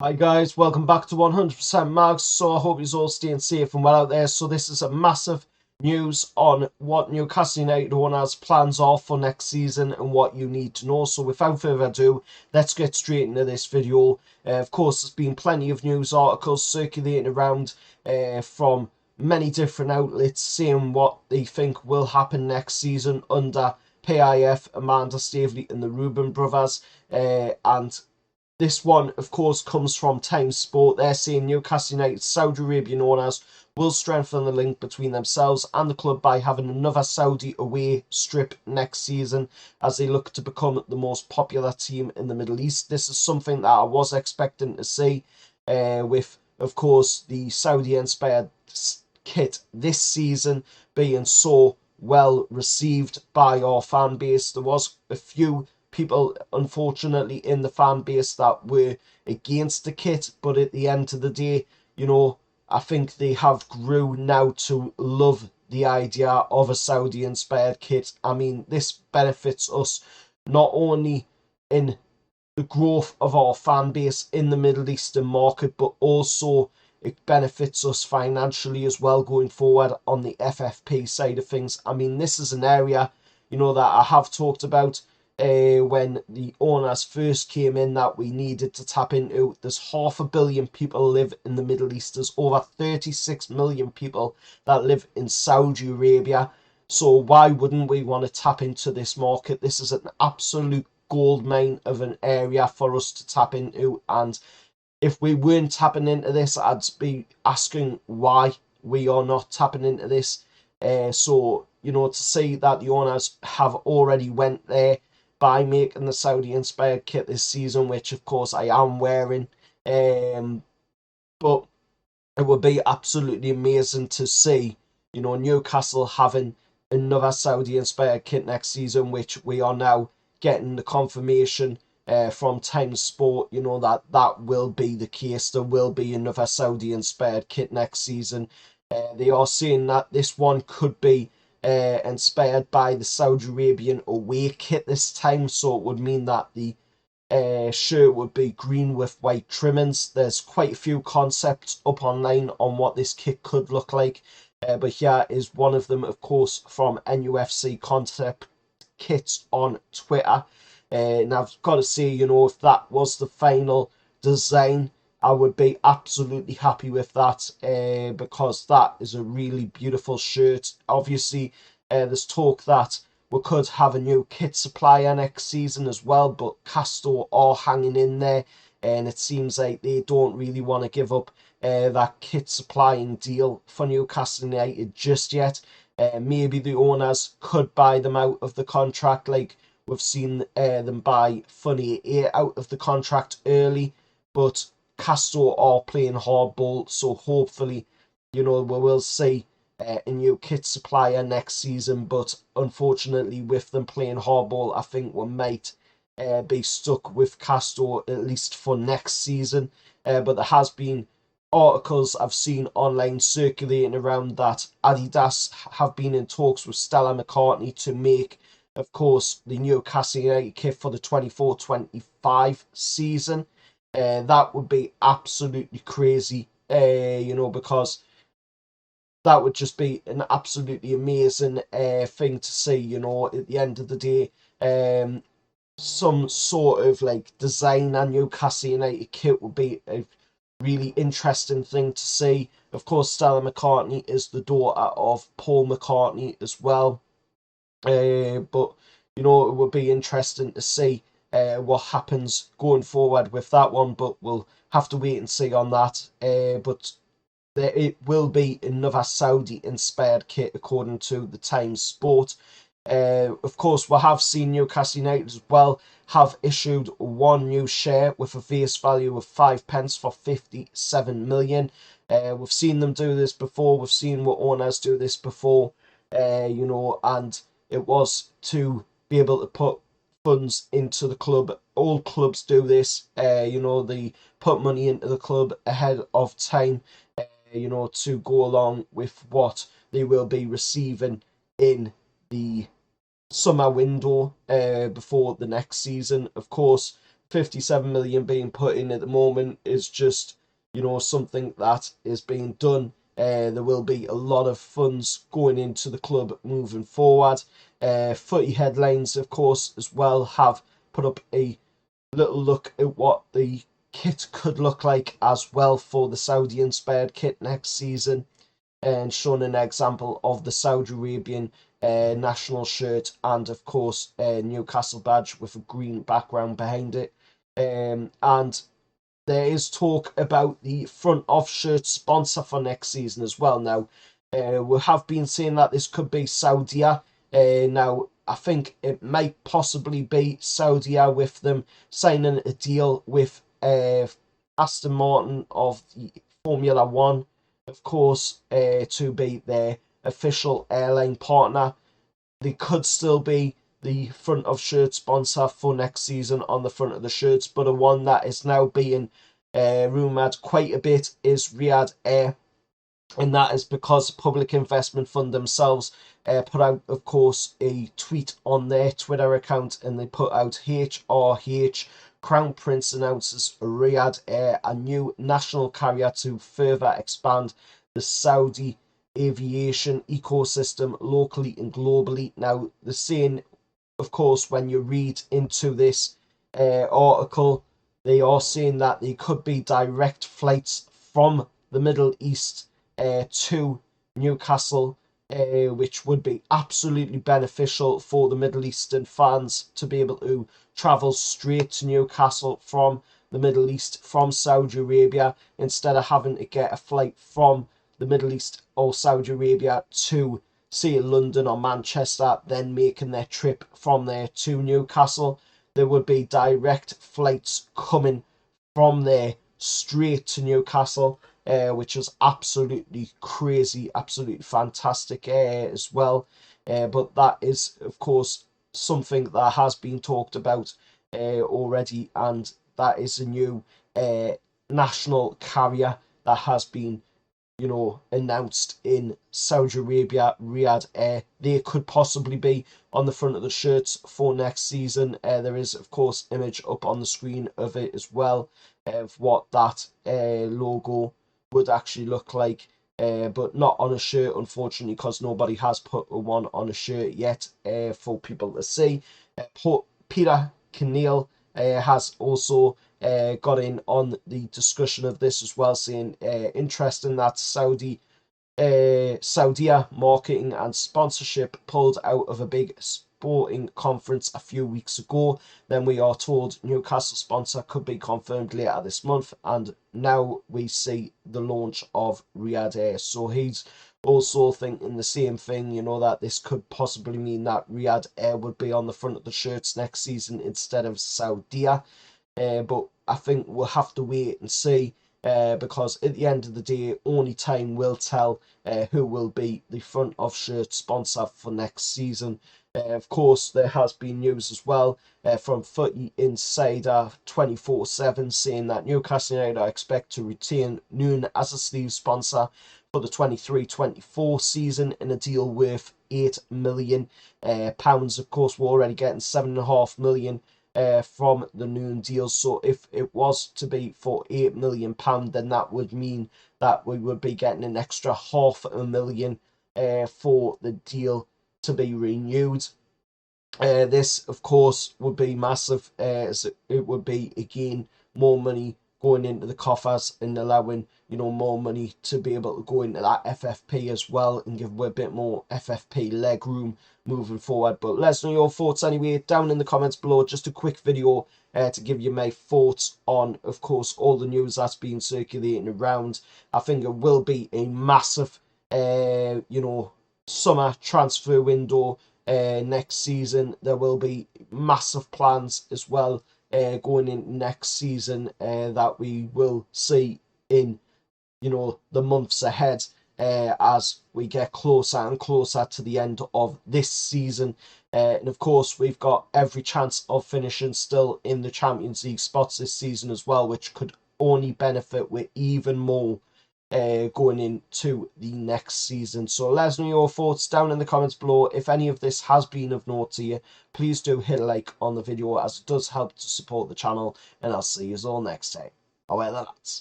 Hi guys, welcome back to 100% Mags. So I hope you're all staying safe and well out there. So this is a massive news on what Newcastle United owners' plans are for next season and what you need to know. So without further ado, let's get straight into this video. Of course, there's been plenty of news articles circulating around from many different outlets saying what they think will happen next season under PIF, Amanda Staveley and the Reuben brothers. And this one, of course, comes from Time Sport. They're saying Newcastle United's Saudi Arabian owners will strengthen the link between themselves and the club by having another Saudi away strip next season as they look to become the most popular team in the Middle East. This is something that I was expecting to see with, of course, the Saudi-inspired kit this season being so well received by our fan base. There was a few people, unfortunately, in the fan base that were against the kit, but at the end of the day, I think they have grew now to love the idea of a Saudi inspired kit. I mean, this benefits us not only in the growth of our fan base in the Middle Eastern market, but also it benefits us financially as well going forward on the FFP side of things. I mean, this is an area, that I have talked about when the owners first came in that we needed to tap into. There's 500 million people live in the Middle East. There's over 36 million people that live in Saudi Arabia. So why wouldn't we want to tap into this market? This is an absolute gold mine of an area for us to tap into, and if we weren't tapping into this, I'd be asking why we are not tapping into this. So to see that the owners have already went there by making the Saudi inspired kit this season, which of course I am wearing, but it would be absolutely amazing to see Newcastle having another Saudi inspired kit next season, which we are now getting the confirmation from Time Sport, that will be the case. There will be another Saudi inspired kit next season. They are saying that this one could be inspired by the Saudi Arabian away kit this time, so it would mean that the shirt would be green with white trimmings. There's quite a few concepts up online on what this kit could look like, but here is one of them, of course, from Nufc Concept Kits on Twitter. And I've got to say, if that was the final design, I would be absolutely happy with that because that is a really beautiful shirt. Obviously, there's talk that we could have a new kit supplier next season as well, but Castor are hanging in there, and it seems like they don't really want to give up that kit supplying deal for Newcastle United just yet. Maybe the owners could buy them out of the contract, like we've seen them buy Funny Air out of the contract early, but Castor are playing hardball, so hopefully, we will see a new kit supplier next season, but unfortunately with them playing hardball, I think we might be stuck with Castor at least for next season. But there has been articles I've seen online circulating around that Adidas have been in talks with Stella McCartney to make, of course, the Newcastle United kit for the 24-25 season. That would be absolutely crazy, because that would just be an absolutely amazing thing to see, at the end of the day. Some sort of like design and Newcastle United kit would be a really interesting thing to see. Of course, Stella McCartney is the daughter of Paul McCartney as well. But it would be interesting to see what happens going forward with that one, but we'll have to wait and see on that. But it will be another Saudi inspired kit according to the Times Sport. Of course, we have seen Newcastle United as well have issued one new share with a face value of 5p for 57 million. We've seen them do this before. We've seen what owners do this before, and it was to be able to put funds into the club. All clubs do this. They put money into the club ahead of time, to go along with what they will be receiving in the summer window before the next season. Of course, 57 million being put in at the moment is just, something that is being done. There will be a lot of funds going into the club moving forward. Footy Headlines, of course, as well have put up a little look at what the kit could look like as well for the Saudi inspired kit next season, and shown an example of the Saudi Arabian national shirt and of course Newcastle badge with a green background behind it. And there is talk about the front of shirt sponsor for next season as well. Now, we have been saying that this could be Saudia. Now, I think it might possibly be Saudia with them signing a deal with Aston Martin of the Formula One, of course, to be their official airline partner. They could still be the front of shirt sponsor for next season on the front of the shirts, but a one that is now being rumoured quite a bit is Riyadh Air, and that is because Public Investment Fund themselves put out, of course, a tweet on their Twitter account, and they put out HRH, Crown Prince announces Riyadh Air, a new national carrier to further expand the Saudi aviation ecosystem locally and globally. Now, the saying, of course, when you read into this article, they are saying that there could be direct flights from the Middle East to Newcastle, which would be absolutely beneficial for the Middle Eastern fans to be able to travel straight to Newcastle from the Middle East, from Saudi Arabia, instead of having to get a flight from the Middle East or Saudi Arabia to, say, London or Manchester, then making their trip from there to Newcastle. There would be direct flights coming from there straight to Newcastle, which is absolutely crazy, absolutely fantastic as well. But that is, of course, something that has been talked about already, and that is a new national carrier that has been announced in Saudi Arabia, Riyadh Air. They could possibly be on the front of the shirts for next season. There is, of course, image up on the screen of it as well, of what that logo would actually look like. But not on a shirt, unfortunately, because nobody has put one on a shirt yet for people to see. Peter Keneal has also got in on the discussion of this as well, saying interesting that Saudia marketing and sponsorship pulled out of a big sporting conference a few weeks ago. Then we are told Newcastle sponsor could be confirmed later this month, and now we see the launch of Riyadh Air. So he's also thinking the same thing, that this could possibly mean that Riyadh Air would be on the front of the shirts next season instead of Saudia. But I think we'll have to wait and see, because at the end of the day, only time will tell who will be the front of shirt sponsor for next season. Of course, there has been news as well from Footy Insider 24/7 saying that Newcastle United are expect to retain Noon as a sleeve sponsor for the 23-24 season in a deal worth £8 million. Of course, we're already getting £7.5 million from the Noon deal. So if it was to be for £8 million, then that would mean that we would be getting an extra £500,000 for the deal to be renewed. This, of course, would be massive, as it would be, again, more money going into the coffers and allowing, more money to be able to go into that FFP as well and give a bit more FFP leg room moving forward. But let us know your thoughts anyway down in the comments below. Just a quick video to give you my thoughts on, of course, all the news that's been circulating around. I think it will be a massive, summer transfer window next season. There will be massive plans as well going in next season that we will see in the months ahead as we get closer and closer to the end of this season. And of course, we've got every chance of finishing still in the Champions League spots this season as well, which could only benefit with even more going into the next season. So let us know your thoughts down in the comments below. If any of this has been of note to you, please do hit a like on the video, as it does help to support the channel, and I'll see you all next time. Away the lads.